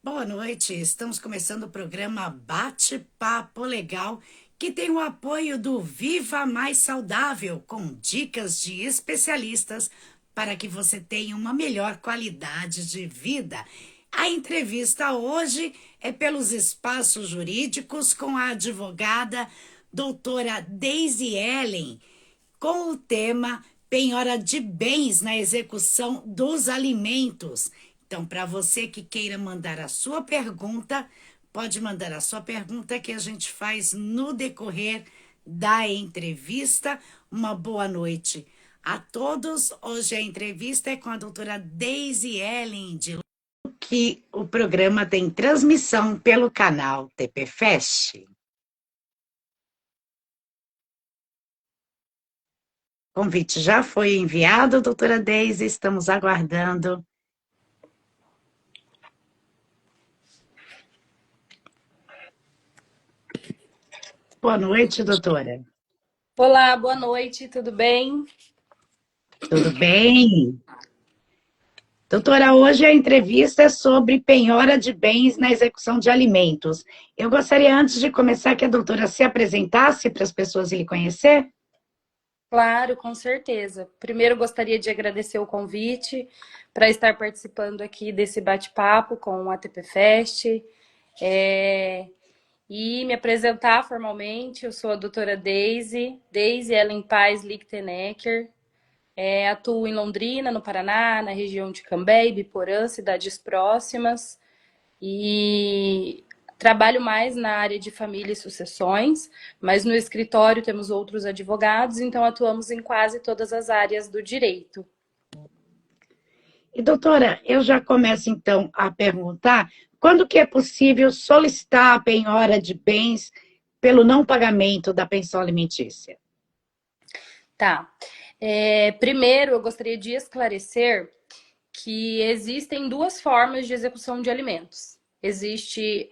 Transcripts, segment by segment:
Boa noite, estamos começando o programa Bate-Papo Legal, que tem o apoio do Viva Mais Saudável, com dicas de especialistas para que você tenha uma melhor qualidade de vida. A entrevista hoje é pelos espaços jurídicos com a advogada doutora Daisy Ellen, com o tema penhora de bens na execução dos alimentos. Então, para você que queira mandar a sua pergunta, pode mandar a sua pergunta que a gente faz no decorrer da entrevista. Uma boa noite a todos. Hoje a entrevista é com a doutora Daisy Ellen, que o programa tem transmissão pelo canal TP Fest. O convite já foi enviado, doutora Deise, estamos aguardando. Boa noite, doutora. Olá, boa noite, tudo bem? Tudo bem? Doutora, hoje a entrevista é sobre penhora de bens na execução de alimentos. Eu gostaria, antes de começar, que a doutora se apresentasse para as pessoas lhe conhecer. Claro, com certeza. Primeiro, gostaria de agradecer o convite para estar participando aqui desse bate-papo com o ATP Fest e me apresentar formalmente. Eu sou a doutora Daisy Ellen Paz Lichtenegger. Atuo em Londrina, no Paraná, na região de Cambé, Ibiporã, cidades próximas. E trabalho mais na área de família e sucessões, mas no escritório temos outros advogados, então atuamos em quase todas as áreas do direito. E, doutora, eu já começo, então, a perguntar quando que é possível solicitar a penhora de bens pelo não pagamento da pensão alimentícia? Tá. Primeiro, eu gostaria de esclarecer que existem duas formas de execução de alimentos. Existe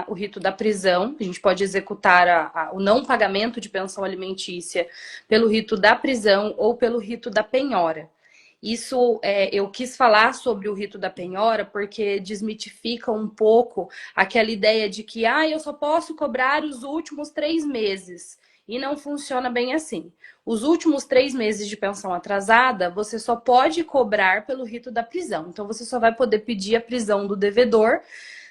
o rito da prisão, a gente pode executar o não pagamento de pensão alimentícia pelo rito da prisão ou pelo rito da penhora. Isso, eu quis falar sobre o rito da penhora porque desmitifica um pouco aquela ideia de que eu só posso cobrar os últimos 3 meses. E não funciona bem assim. Os últimos 3 meses de pensão atrasada, você só pode cobrar pelo rito da prisão. Então, você só vai poder pedir a prisão do devedor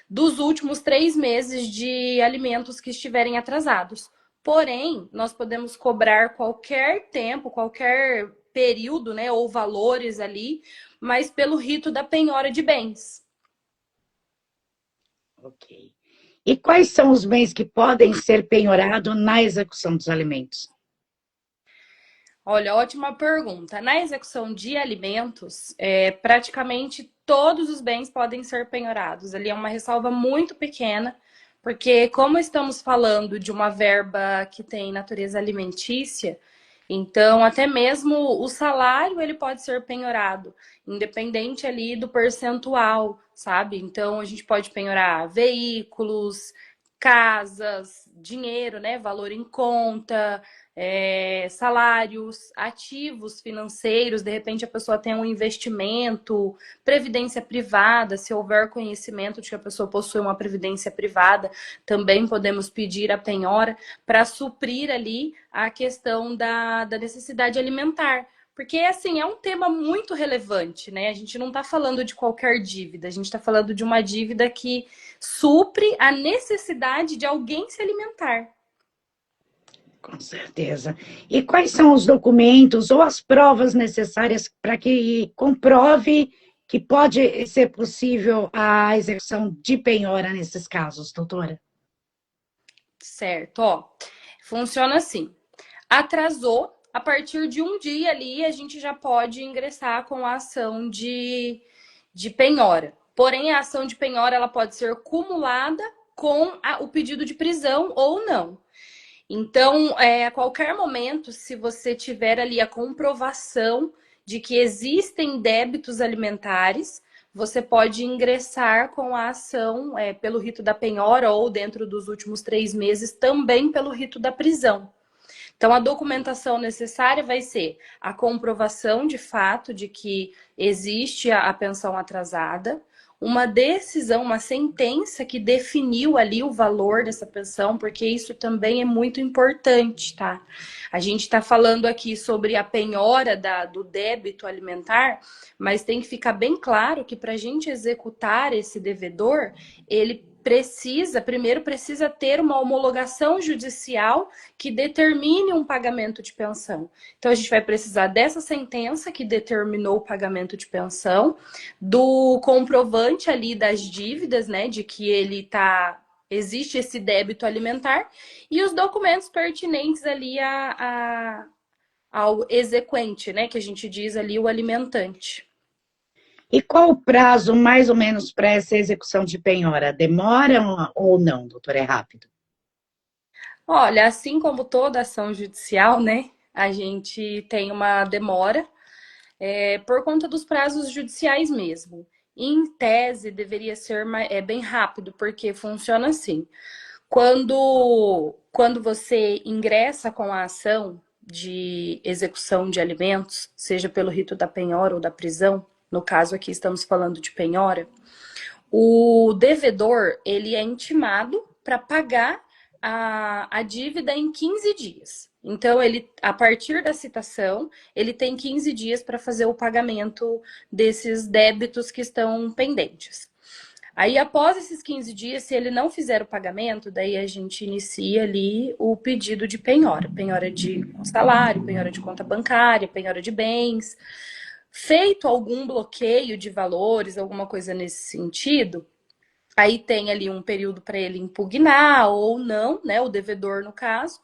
dos últimos 3 meses de alimentos que estiverem atrasados. Porém, nós podemos cobrar qualquer tempo, qualquer período, né, ou valores ali, mas pelo rito da penhora de bens. Ok. E quais são os bens que podem ser penhorados na execução dos alimentos? Olha, ótima pergunta. Na execução de alimentos, praticamente todos os bens podem ser penhorados. Ali é uma ressalva muito pequena, porque como estamos falando de uma verba que tem natureza alimentícia, então até mesmo o salário ele pode ser penhorado, independente ali do percentual, sabe? Então a gente pode penhorar veículos, casas, dinheiro, né? Valor em conta, salários, ativos financeiros, de repente a pessoa tem um investimento, previdência privada, se houver conhecimento de que a pessoa possui uma previdência privada, também podemos pedir a penhora para suprir ali a questão da necessidade alimentar. Porque, assim, é um tema muito relevante, né? A gente não está falando de qualquer dívida, a gente está falando de uma dívida que supre a necessidade de alguém se alimentar. Com certeza. E quais são os documentos ou as provas necessárias para que comprove que pode ser possível a execução de penhora nesses casos, doutora? Certo, ó. Funciona assim. Atrasou, a partir de um dia ali, a gente já pode ingressar com a ação de penhora. Porém, a ação de penhora ela pode ser cumulada com o pedido de prisão ou não. Então, a qualquer momento, se você tiver ali a comprovação de que existem débitos alimentares, você pode ingressar com a ação pelo rito da penhora ou dentro dos últimos 3 meses também pelo rito da prisão. Então, a documentação necessária vai ser a comprovação de fato de que existe a pensão atrasada, uma decisão, uma sentença que definiu ali o valor dessa pensão, porque isso também é muito importante, tá? A gente está falando aqui sobre a penhora do débito alimentar, mas tem que ficar bem claro que para a gente executar esse devedor, ele primeiro precisa ter uma homologação judicial que determine um pagamento de pensão. Então, a gente vai precisar dessa sentença que determinou o pagamento de pensão, do comprovante ali das dívidas, né, de que existe esse débito alimentar, e os documentos pertinentes ali ao exequente, né, que a gente diz ali o alimentante. E qual o prazo, mais ou menos, para essa execução de penhora? Demora ou não, doutor? É rápido? Olha, assim como toda ação judicial, né, a gente tem uma demora por conta dos prazos judiciais mesmo. Em tese, deveria ser bem rápido, porque funciona assim. Quando você ingressa com a ação de execução de alimentos, seja pelo rito da penhora ou da prisão, no caso aqui estamos falando de penhora, o devedor ele é intimado para pagar a dívida em 15 dias. Então, a partir da citação, ele tem 15 dias para fazer o pagamento desses débitos que estão pendentes. Aí, após esses 15 dias, se ele não fizer o pagamento, daí a gente inicia ali o pedido de penhora. Penhora de salário, penhora de conta bancária, penhora de bens. Feito algum bloqueio de valores, alguma coisa nesse sentido, aí tem ali um período para ele impugnar ou não, né? O devedor, no caso.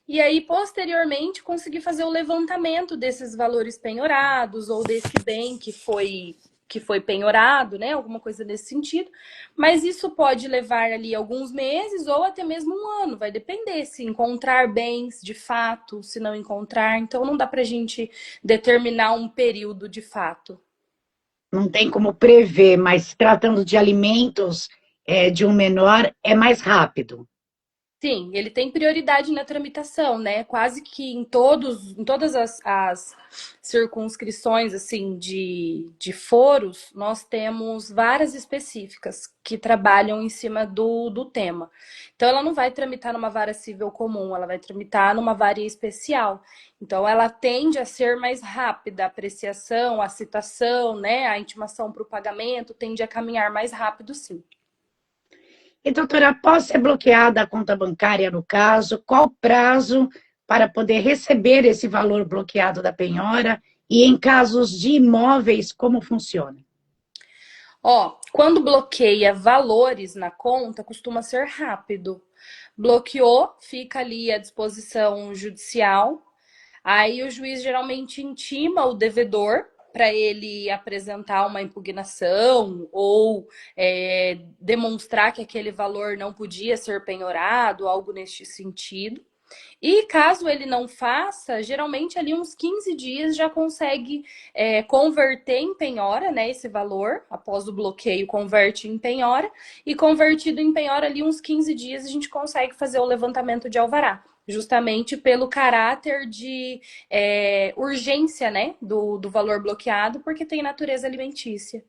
E aí, posteriormente, conseguir fazer o levantamento desses valores penhorados ou desse bem que foi penhorado, né? Alguma coisa nesse sentido. Mas isso pode levar ali alguns meses ou até mesmo um ano. Vai depender se encontrar bens de fato, se não encontrar. Então, não dá pra gente determinar um período de fato. Não tem como prever, mas tratando de alimentos de um menor, é mais rápido. Sim, ele tem prioridade na tramitação, né? Quase que em todas as circunscrições assim de foros, nós temos varas específicas que trabalham em cima do tema. Então, ela não vai tramitar numa vara civil comum, ela vai tramitar numa vara especial. Então, ela tende a ser mais rápida, a apreciação, a citação, né? A intimação para o pagamento tende a caminhar mais rápido, sim. E, doutora, após ser bloqueada a conta bancária, no caso, qual o prazo para poder receber esse valor bloqueado da penhora? E em casos de imóveis, como funciona? Ó, quando bloqueia valores na conta, costuma ser rápido. Bloqueou, fica ali à disposição judicial. Aí o juiz geralmente intima o devedor para ele apresentar uma impugnação ou demonstrar que aquele valor não podia ser penhorado, algo neste sentido. E caso ele não faça, geralmente ali uns 15 dias já consegue converter em penhora, né? Esse valor, após o bloqueio, converte em penhora. E convertido em penhora ali uns 15 dias, a gente consegue fazer o levantamento de alvará. Justamente pelo caráter de urgência, né? Do valor bloqueado, porque tem natureza alimentícia.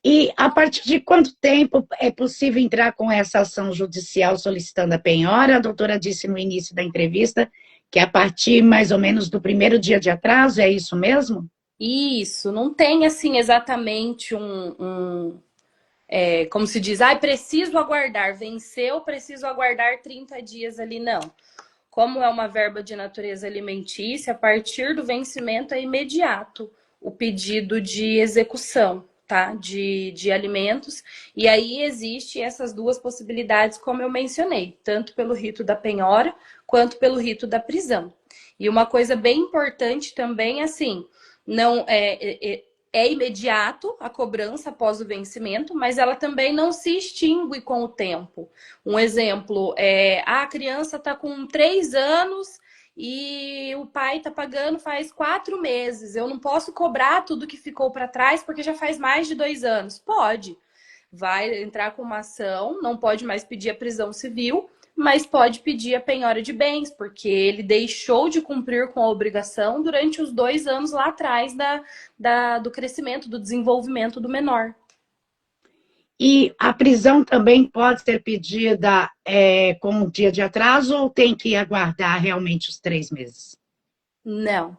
E a partir de quanto tempo é possível entrar com essa ação judicial solicitando a penhora? A doutora disse no início da entrevista que a partir mais ou menos do primeiro dia de atraso, é isso mesmo? Isso, não tem assim exatamente como se diz, preciso aguardar, venceu, preciso aguardar 30 dias ali, não. Como é uma verba de natureza alimentícia, a partir do vencimento é imediato o pedido de execução, tá? De alimentos. E aí existe essas duas possibilidades, como eu mencionei, tanto pelo rito da penhora quanto pelo rito da prisão. E uma coisa bem importante também, assim, não é imediato a cobrança após o vencimento, mas ela também não se extingue com o tempo. Um exemplo a criança está com 3 anos e o pai está pagando faz 4 meses. Eu não posso cobrar tudo que ficou para trás porque já faz mais de 2 anos. Pode. Vai entrar com uma ação, não pode mais pedir a prisão civil, mas pode pedir a penhora de bens, porque ele deixou de cumprir com a obrigação durante os 2 anos lá atrás do crescimento, do desenvolvimento do menor. E a prisão também pode ser pedida com um dia de atraso ou tem que aguardar realmente os 3 meses? Não.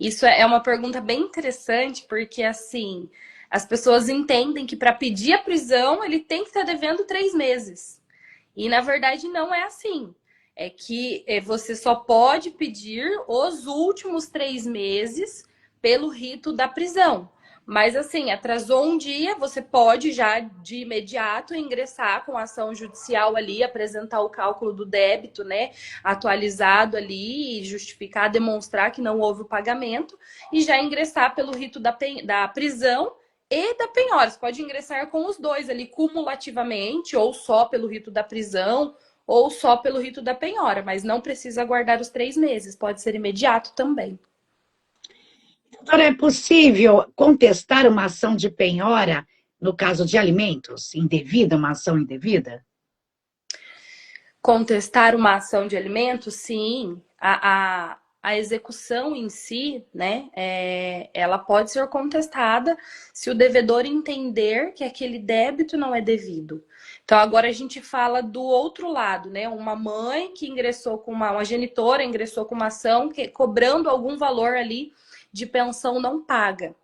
Isso é uma pergunta bem interessante, porque assim, as pessoas entendem que para pedir a prisão ele tem que estar devendo 3 meses. E na verdade não é assim. É que você só pode pedir os últimos 3 meses pelo rito da prisão. Mas assim, atrasou um dia, você pode já de imediato ingressar com a ação judicial ali, apresentar o cálculo do débito, né, atualizado ali, justificar, demonstrar que não houve o pagamento e já ingressar pelo rito da prisão e da penhora. Você pode ingressar com os dois ali cumulativamente, ou só pelo rito da prisão, ou só pelo rito da penhora, mas não precisa aguardar os 3 meses, pode ser imediato também. Doutora, é possível contestar uma ação de penhora no caso de alimentos? Indevida, uma ação indevida? Contestar uma ação de alimentos, sim. A execução em si, né, ela pode ser contestada se o devedor entender que aquele débito não é devido. Então, agora a gente fala do outro lado, né? Uma mãe que ingressou com uma genitora ingressou com uma ação cobrando algum valor ali de pensão não paga.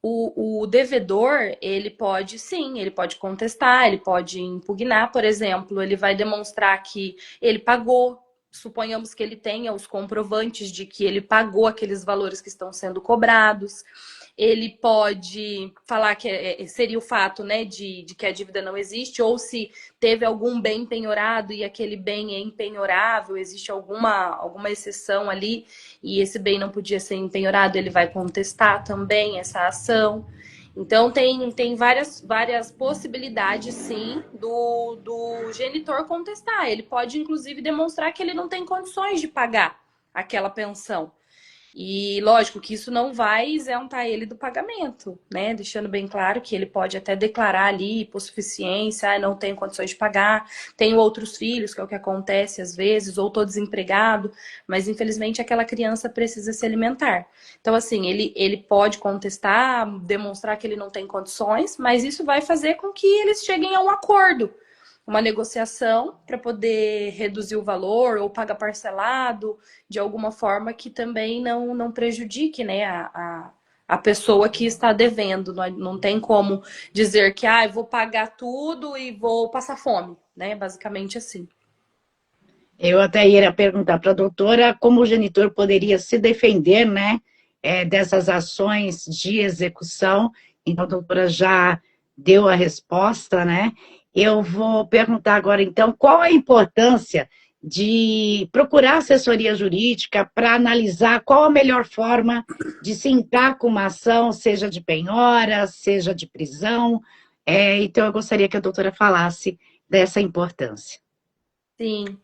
O devedor, ele pode sim, ele pode contestar, ele pode impugnar, por exemplo, ele vai demonstrar que ele pagou, suponhamos que ele tenha os comprovantes de que ele pagou aqueles valores que estão sendo cobrados. Ele pode falar que seria o fato, né, de que a dívida não existe, ou se teve algum bem penhorado e aquele bem é impenhorável, existe alguma exceção ali e esse bem não podia ser empenhorado, ele vai contestar também essa ação. Então, tem várias possibilidades, sim, do genitor contestar. Ele pode, inclusive, demonstrar que ele não tem condições de pagar aquela pensão. E lógico que isso não vai isentar ele do pagamento, né? Deixando bem claro que ele pode até declarar ali hipossuficiência, não tenho condições de pagar, tenho outros filhos, que é o que acontece às vezes, ou estou desempregado, mas infelizmente aquela criança precisa se alimentar. Então, assim, ele pode contestar, demonstrar que ele não tem condições, mas isso vai fazer com que eles cheguem a um acordo, uma negociação para poder reduzir o valor ou pagar parcelado de alguma forma que também não prejudique, né, a pessoa que está devendo. Não tem como dizer que eu vou pagar tudo e vou passar fome, né? Basicamente assim. Eu até ia perguntar para a doutora como o genitor poderia se defender, né, dessas ações de execução. Então, a doutora já deu a resposta, né? Eu vou perguntar agora, então, qual a importância de procurar assessoria jurídica para analisar qual a melhor forma de se entrar com uma ação, seja de penhora, seja de prisão. Então, eu gostaria que a doutora falasse dessa importância. Sim.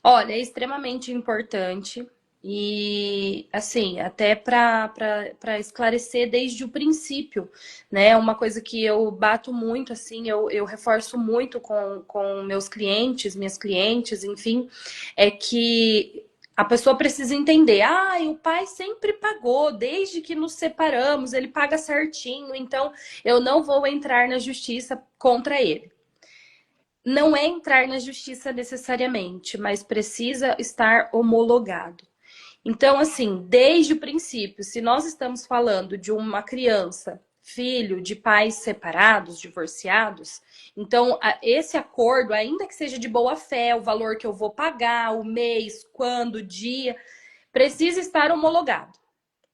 Olha, é extremamente importante e, assim, até para esclarecer desde o princípio, né? Uma coisa que eu bato muito, assim, eu reforço muito com meus clientes, minhas clientes, enfim, é que a pessoa precisa entender, o pai sempre pagou, desde que nos separamos, ele paga certinho, então eu não vou entrar na justiça contra ele. Não é entrar na justiça necessariamente, mas precisa estar homologado. Então, assim, desde o princípio, se nós estamos falando de uma criança, filho de pais separados, divorciados, então esse acordo, ainda que seja de boa fé, o valor que eu vou pagar, o mês, quando, o dia, precisa estar homologado.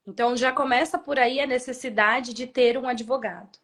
Então, já começa por aí a necessidade de ter um advogado.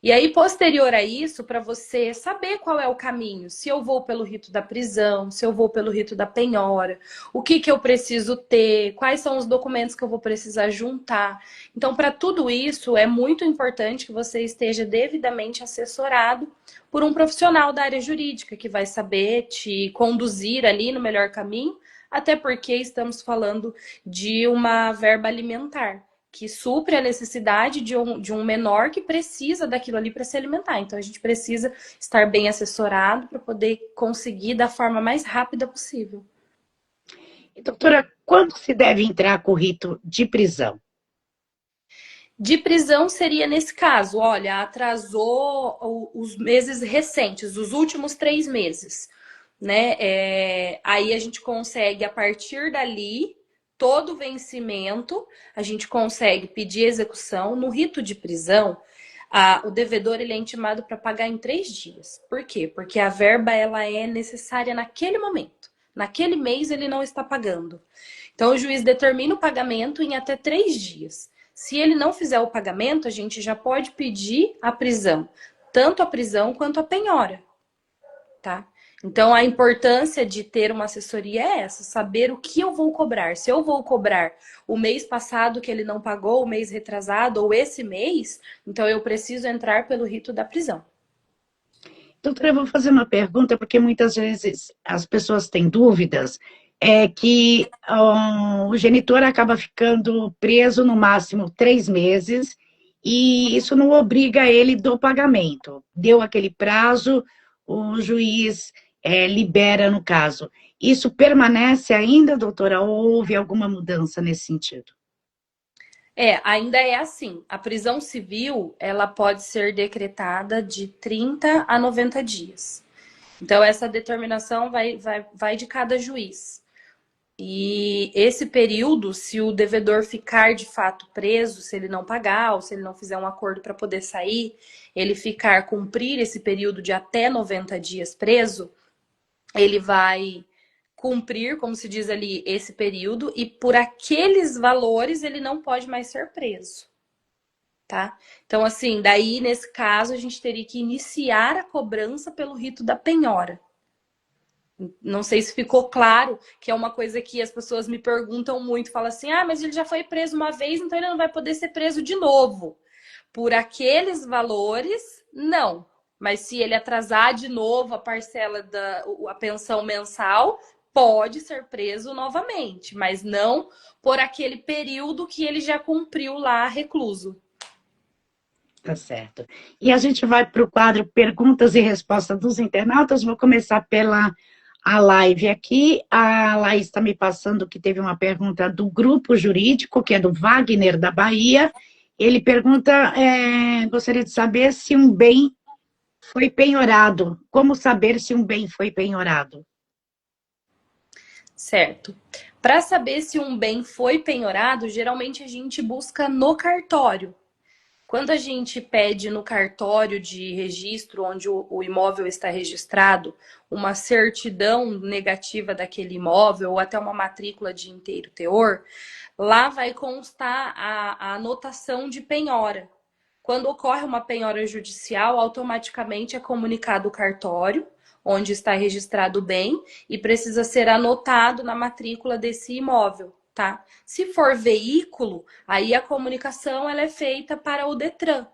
E aí, posterior a isso, para você saber qual é o caminho, se eu vou pelo rito da prisão, se eu vou pelo rito da penhora, o que eu preciso ter, quais são os documentos que eu vou precisar juntar. Então, para tudo isso, é muito importante que você esteja devidamente assessorado por um profissional da área jurídica, que vai saber te conduzir ali no melhor caminho, até porque estamos falando de uma verba alimentar, que supre a necessidade de um menor que precisa daquilo ali para se alimentar. Então, a gente precisa estar bem assessorado para poder conseguir da forma mais rápida possível. E, doutora, quando se deve entrar com o rito de prisão? De prisão seria nesse caso, olha, atrasou os meses recentes, os últimos 3 meses, né? Aí a gente consegue, a partir dali, todo o vencimento, a gente consegue pedir execução. No rito de prisão, o devedor ele é intimado para pagar em 3 dias. Por quê? Porque a verba ela é necessária naquele momento. Naquele mês ele não está pagando. Então o juiz determina o pagamento em até 3 dias. Se ele não fizer o pagamento, a gente já pode pedir a prisão, tanto a prisão quanto a penhora, tá? Então, a importância de ter uma assessoria é essa, saber o que eu vou cobrar. Se eu vou cobrar o mês passado que ele não pagou, o mês retrasado ou esse mês, então eu preciso entrar pelo rito da prisão. Doutora, eu vou fazer uma pergunta, porque muitas vezes as pessoas têm dúvidas, que o genitor acaba ficando preso no máximo 3 meses, e isso não obriga ele do pagamento. Deu aquele prazo, o juiz libera no caso. Isso permanece ainda, doutora, ou houve alguma mudança nesse sentido? Ainda é assim. A prisão civil, ela pode ser decretada de 30 a 90 dias. Então, essa determinação vai de cada juiz. E esse período, se o devedor ficar de fato preso, se ele não pagar ou se ele não fizer um acordo para poder sair, ele cumprir esse período de até 90 dias preso, ele vai cumprir, como se diz ali, esse período e por aqueles valores ele não pode mais ser preso, tá? Então, assim, daí nesse caso a gente teria que iniciar a cobrança pelo rito da penhora. Não sei se ficou claro, que é uma coisa que as pessoas me perguntam muito, falam assim, mas ele já foi preso uma vez, então ele não vai poder ser preso de novo. Por aqueles valores, não. Mas se ele atrasar de novo a parcela a pensão mensal, pode ser preso novamente, mas não por aquele período que ele já cumpriu lá recluso. Tá certo. E a gente vai para o quadro Perguntas e Respostas dos Internautas. Vou começar pela live aqui. A Laís está me passando que teve uma pergunta do grupo jurídico, que é do Wagner, da Bahia. Ele pergunta, gostaria de saber se um bem foi penhorado. Como saber se um bem foi penhorado? Certo. Para saber se um bem foi penhorado, geralmente a gente busca no cartório. Quando a gente pede no cartório de registro, onde o imóvel está registrado, uma certidão negativa daquele imóvel ou até uma matrícula de inteiro teor, lá vai constar a anotação de penhora. Quando ocorre uma penhora judicial, automaticamente é comunicado o cartório, onde está registrado o bem, e precisa ser anotado na matrícula desse imóvel, tá? Se for veículo, aí a comunicação ela é feita para o Detran.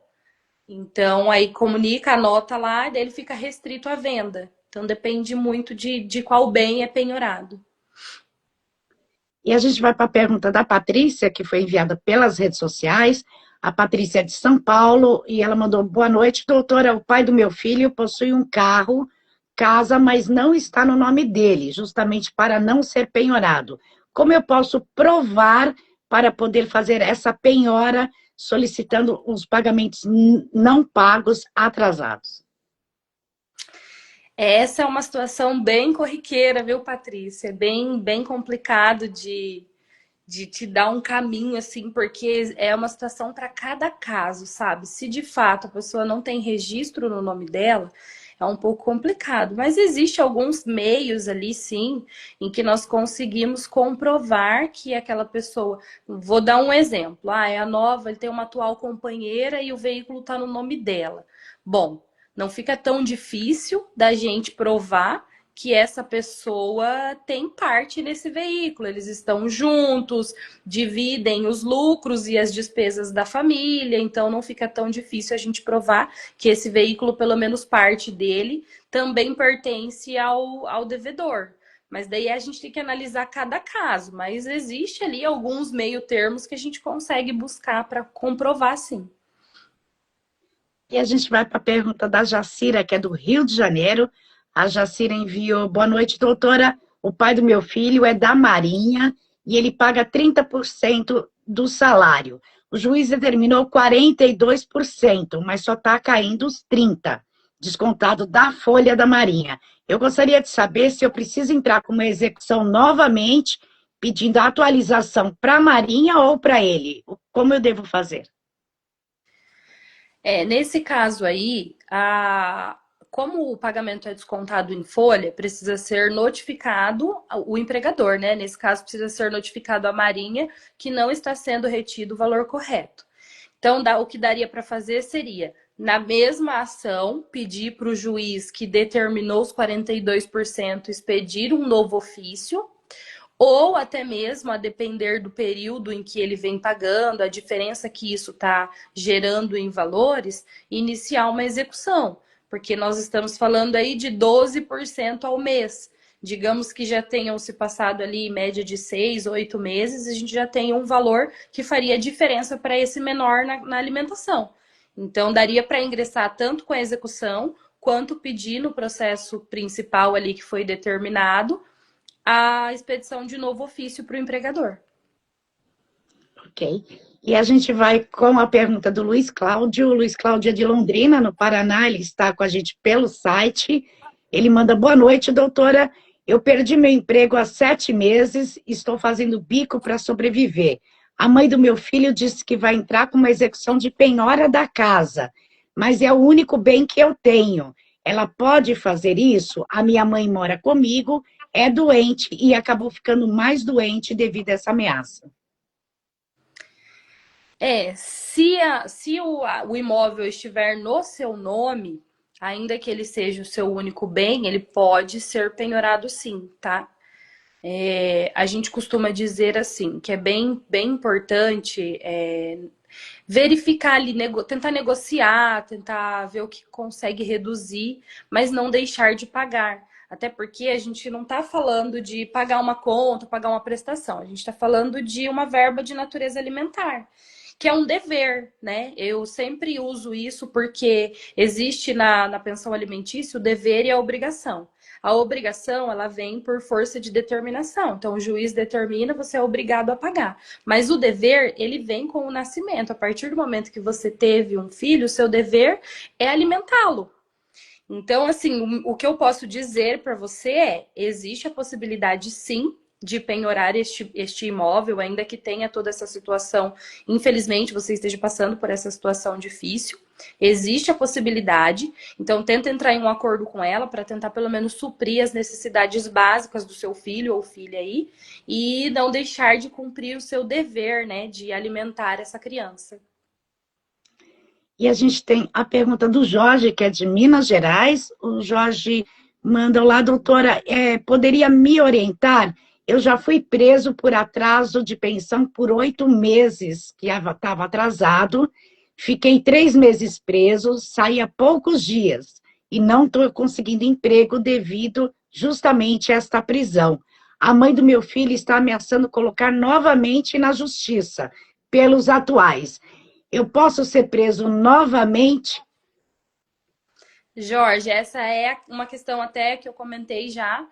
Então, aí comunica, anota lá, e daí ele fica restrito à venda. Então, depende muito de qual bem é penhorado. E a gente vai para a pergunta da Patrícia, que foi enviada pelas redes sociais. A Patrícia é de São Paulo e ela mandou: boa noite, doutora. O pai do meu filho possui um carro, casa, mas não está no nome dele, justamente para não ser penhorado. Como eu posso provar para poder fazer essa penhora solicitando os pagamentos não pagos atrasados? Essa é uma situação bem corriqueira, viu, Patrícia? É bem complicado de te dar um caminho, assim, porque é uma situação para cada caso, sabe? Se de fato a pessoa não tem registro no nome dela, é um pouco complicado. Mas existe alguns meios ali, sim, em que nós conseguimos comprovar que aquela pessoa... Vou dar um exemplo. É a nova, ele tem uma atual companheira e o veículo está no nome dela. Bom, não fica tão difícil da gente provar que essa pessoa tem parte nesse veículo. Eles estão juntos, dividem os lucros e as despesas da família, então não fica tão difícil a gente provar que esse veículo, pelo menos parte dele, também pertence ao devedor. Mas daí a gente tem que analisar cada caso. Mas existe ali alguns meio termos que a gente consegue buscar para comprovar, sim. E a gente vai para a pergunta da Jacira, que é do Rio de Janeiro. A Jacira enviou: boa noite, doutora. O pai do meu filho é da Marinha e ele paga 30% do salário. O juiz determinou 42%, mas só está caindo os 30%, descontado da folha da Marinha. Eu gostaria de saber se eu preciso entrar com uma execução novamente, pedindo atualização para a Marinha ou para ele. Como eu devo fazer? Nesse caso aí, como o pagamento é descontado em folha, precisa ser notificado o empregador, né? Nesse caso, precisa ser notificado a Marinha que não está sendo retido o valor correto. Então, o que daria para fazer seria, na mesma ação, pedir para o juiz que determinou os 42% expedir um novo ofício, ou até mesmo, a depender do período em que ele vem pagando, a diferença que isso está gerando em valores, iniciar uma execução, porque nós estamos falando aí de 12% ao mês. Digamos que já tenham se passado ali em média de 6, 8 meses, a gente já tem um valor que faria diferença para esse menor na alimentação. Então, daria para ingressar tanto com a execução, quanto pedir no processo principal ali que foi determinado, a expedição de novo ofício para o empregador. Ok. E a gente vai com a pergunta do Luiz Cláudio. O Luiz Cláudio é de Londrina, no Paraná. Ele está com a gente pelo site. Ele manda: boa noite, doutora. Eu perdi meu emprego há 7 meses. Estou fazendo bico para sobreviver. A mãe do meu filho disse que vai entrar com uma execução de penhora da casa, mas é o único bem que eu tenho. Ela pode fazer isso? A minha mãe mora comigo, é doente e acabou ficando mais doente devido a essa ameaça. Se o imóvel estiver no seu nome, ainda que ele seja o seu único bem, ele pode ser penhorado sim, tá? A gente costuma dizer assim, que é bem importante verificar ali, tentar negociar, tentar ver o que consegue reduzir, mas não deixar de pagar. Até porque a gente não está falando de pagar uma conta, pagar uma prestação. A gente está falando de uma verba de natureza alimentar, que é um dever, né? Eu sempre uso isso porque existe na pensão alimentícia o dever e a obrigação. A obrigação, ela vem por força de determinação. Então, o juiz determina, você é obrigado a pagar. Mas o dever, ele vem com o nascimento. A partir do momento que você teve um filho, o seu dever é alimentá-lo. Então, assim, o que eu posso dizer para você existe a possibilidade, sim, de penhorar este imóvel, ainda que tenha toda essa situação. Infelizmente, você esteja passando por essa situação difícil. Existe a possibilidade, então tenta entrar em um acordo com ela para tentar pelo menos suprir as necessidades básicas do seu filho ou filha aí e não deixar de cumprir o seu dever, né, de alimentar essa criança. E a gente tem a pergunta do Jorge, que é de Minas Gerais. O Jorge manda lá: doutora, poderia me orientar? Eu já fui preso por atraso de pensão por 8 meses, que estava atrasado. Fiquei 3 meses preso, saí há poucos dias e não estou conseguindo emprego devido justamente a esta prisão. A mãe do meu filho está ameaçando colocar novamente na justiça, pelos atuais. Eu posso ser preso novamente? Jorge, essa é uma questão até que eu comentei já,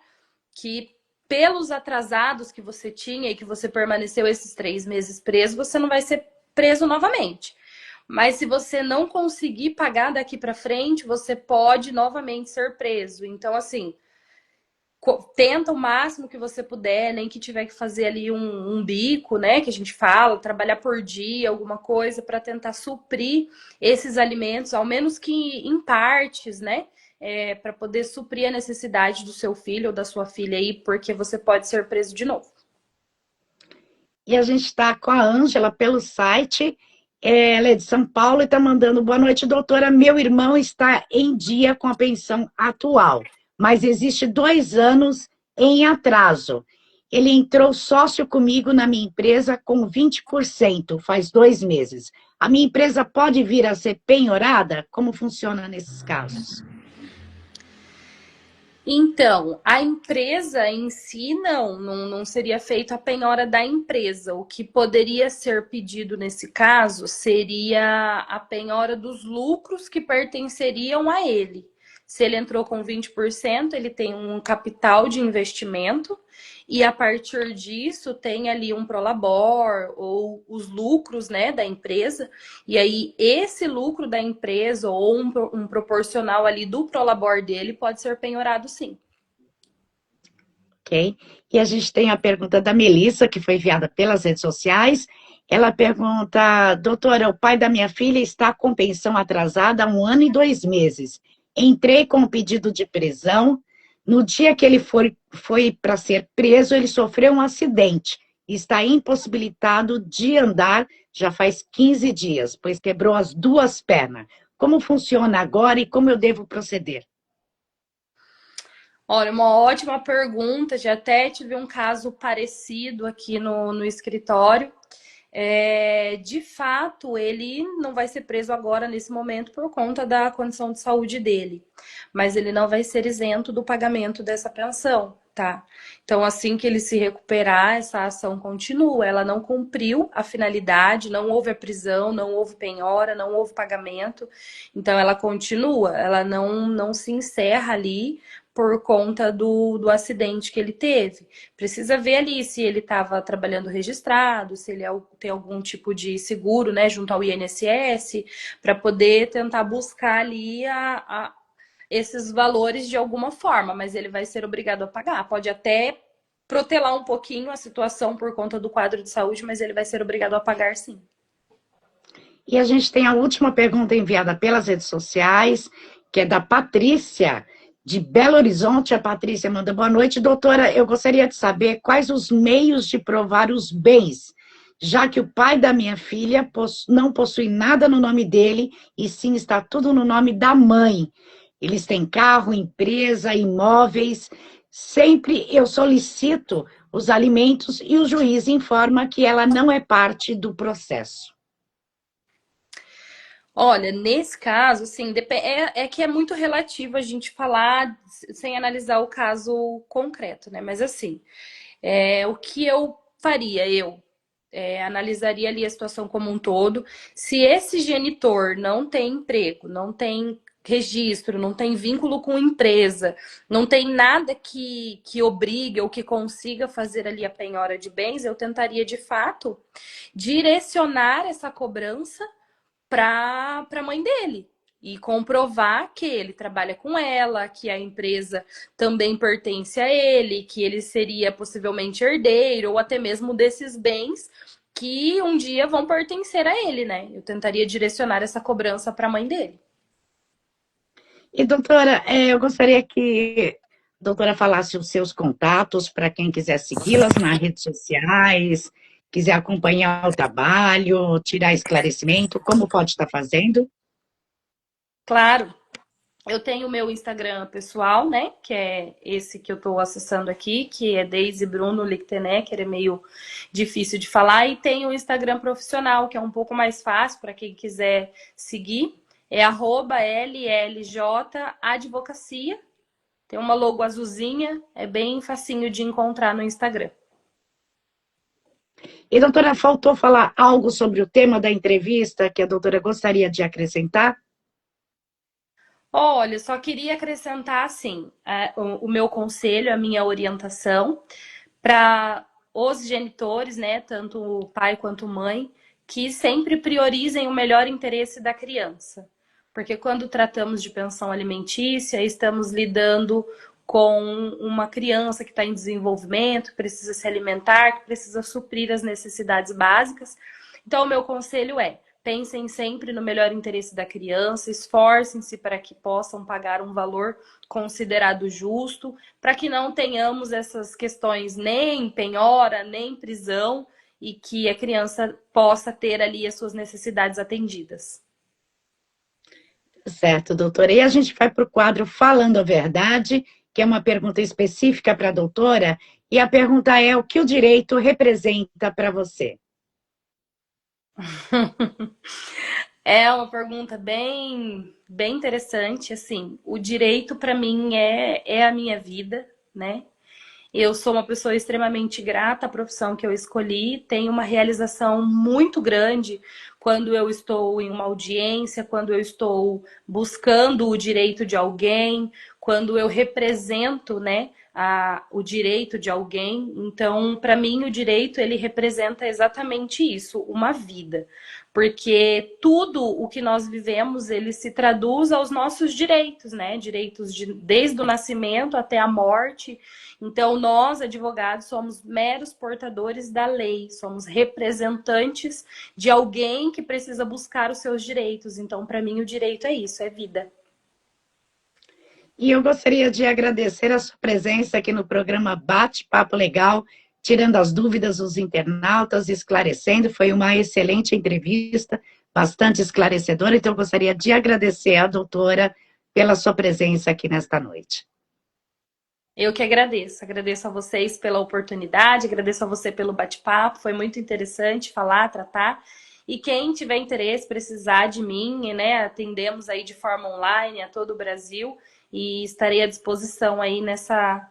que pelos atrasados que você tinha e que você permaneceu esses 3 meses preso, você não vai ser preso novamente. Mas se você não conseguir pagar daqui para frente, você pode novamente ser preso. Então, assim, tenta o máximo que você puder, nem que tiver que fazer ali um bico, né, que a gente fala, trabalhar por dia, alguma coisa para tentar suprir esses alimentos, ao menos que em partes, né, para poder suprir a necessidade do seu filho ou da sua filha aí, porque você pode ser preso de novo. E a gente está com a Ângela pelo site. Ela é de São Paulo e está mandando: boa noite, doutora. Meu irmão está em dia com a pensão atual, mas existe 2 anos em atraso. Ele entrou sócio comigo na minha empresa com 20%, faz 2 meses. A minha empresa pode vir a ser penhorada? Como funciona nesses casos? Então, a empresa em si não seria feita a penhora da empresa. O que poderia ser pedido nesse caso seria a penhora dos lucros que pertenceriam a ele. Se ele entrou com 20%, ele tem um capital de investimento e a partir disso tem ali um prolabor ou os lucros, né, da empresa. E aí esse lucro da empresa ou um proporcional ali do prolabor dele pode ser penhorado sim. Ok? E a gente tem a pergunta da Melissa, que foi enviada pelas redes sociais. Ela pergunta, doutora, o pai da minha filha está com pensão atrasada há 1 ano e 2 meses. Entrei com um pedido de prisão. No dia que ele foi para ser preso, ele sofreu um acidente e está impossibilitado de andar já faz 15 dias, pois quebrou as 2 pernas. Como funciona agora e como eu devo proceder? Olha, uma ótima pergunta. Já até tive um caso parecido aqui no escritório. De fato, ele não vai ser preso agora nesse momento por conta da condição de saúde dele, mas ele não vai ser isento do pagamento dessa pensão, tá? Então, assim que ele se recuperar, essa ação continua. Ela não cumpriu a finalidade, não houve a prisão, não houve penhora, não houve pagamento. Então, ela continua, ela não se encerra ali por conta do acidente que ele teve. Precisa ver ali se ele estava trabalhando registrado, se ele tem algum tipo de seguro, né, junto ao INSS, para poder tentar buscar ali esses valores de alguma forma, mas ele vai ser obrigado a pagar. Pode até protelar um pouquinho a situação por conta do quadro de saúde, mas ele vai ser obrigado a pagar sim. E a gente tem a última pergunta enviada pelas redes sociais, que é da Patrícia, de Belo Horizonte. A Patrícia manda: boa noite, doutora. Eu gostaria de saber quais os meios de provar os bens, já que o pai da minha filha não possui nada no nome dele, e sim está tudo no nome da mãe. Eles têm carro, empresa, imóveis. Sempre eu solicito os alimentos e o juiz informa que ela não é parte do processo. Olha, nesse caso, assim, é que é muito relativo a gente falar sem analisar o caso concreto, né? Mas assim, o que eu faria? Analisaria ali a situação como um todo. Se esse genitor não tem emprego, não tem registro, não tem vínculo com empresa, não tem nada que obrigue ou que consiga fazer ali a penhora de bens, eu tentaria de fato direcionar essa cobrança para a mãe dele e comprovar que ele trabalha com ela, que a empresa também pertence a ele, que ele seria possivelmente herdeiro ou até mesmo desses bens que um dia vão pertencer a ele, né? Eu tentaria direcionar essa cobrança para a mãe dele. E, doutora, eu gostaria que a doutora falasse os seus contatos para quem quiser segui-las nas redes sociais, quiser acompanhar o trabalho, tirar esclarecimento, como pode estar fazendo? Claro, eu tenho o meu Instagram pessoal, né? Que é esse que eu estou acessando aqui, que é Deise Bruno Lichtenegger, é meio difícil de falar. E tem o Instagram profissional, que é um pouco mais fácil para quem quiser seguir. É @LLJ Advocacia. Tem uma logo azulzinha, é bem facinho de encontrar no Instagram. E, doutora, faltou falar algo sobre o tema da entrevista que a doutora gostaria de acrescentar? Olha, só queria acrescentar assim, o meu conselho, a minha orientação para os genitores, né, tanto o pai quanto mãe, que sempre priorizem o melhor interesse da criança. Porque quando tratamos de pensão alimentícia, estamos lidando com uma criança que está em desenvolvimento, que precisa se alimentar, que precisa suprir as necessidades básicas. Então, o meu conselho é: pensem sempre no melhor interesse da criança, esforcem-se para que possam pagar um valor considerado justo, para que não tenhamos essas questões nem penhora, nem prisão, e que a criança possa ter ali as suas necessidades atendidas. Certo, doutora. E a gente vai para o quadro Falando a Verdade, que é uma pergunta específica para a doutora, e a pergunta é: o que o direito representa para você? É uma pergunta bem interessante. Assim, o direito para mim é a minha vida, né? Eu sou uma pessoa extremamente grata à profissão que eu escolhi, tenho uma realização muito grande quando eu estou em uma audiência, quando eu estou buscando o direito de alguém, quando eu represento, né, o direito de alguém. Então, para mim, o direito ele representa exatamente isso, uma vida, porque tudo o que nós vivemos ele se traduz aos nossos direitos, né? Direitos desde o nascimento até a morte. Então, nós, advogados, somos meros portadores da lei, somos representantes de alguém que precisa buscar os seus direitos. Então, para mim, o direito é isso, é vida. E eu gostaria de agradecer a sua presença aqui no programa Bate-Papo Legal, tirando as dúvidas dos internautas, esclarecendo. Foi uma excelente entrevista, bastante esclarecedora. Então, eu gostaria de agradecer à doutora pela sua presença aqui nesta noite. Eu que agradeço. Agradeço a vocês pela oportunidade, agradeço a você pelo bate-papo. Foi muito interessante falar, tratar. E quem tiver interesse, precisar de mim, né? Atendemos aí de forma online a todo o Brasil e estarei à disposição aí nessa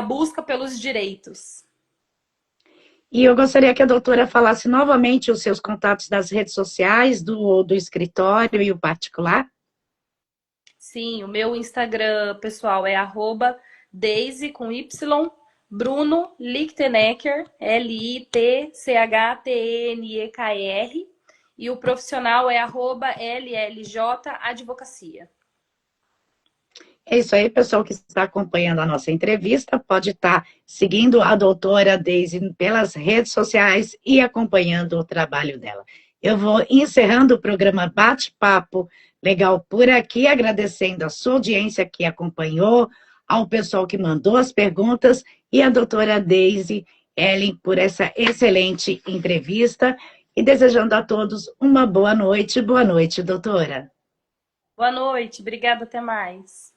busca pelos direitos. E eu gostaria que a doutora falasse novamente os seus contatos das redes sociais, do escritório e o particular. Sim, o meu Instagram pessoal é @Daisy com Y, Bruno Lichtenegger, Lichtneker, e o profissional é @LLJ Advocacia. É isso aí, pessoal que está acompanhando a nossa entrevista, pode estar seguindo a doutora Daisy pelas redes sociais e acompanhando o trabalho dela. Eu vou encerrando o programa Bate-Papo Legal por aqui, agradecendo a sua audiência que acompanhou, ao pessoal que mandou as perguntas e a doutora Daisy Ellen por essa excelente entrevista e desejando a todos uma boa noite. Boa noite, doutora. Boa noite, obrigada, até mais.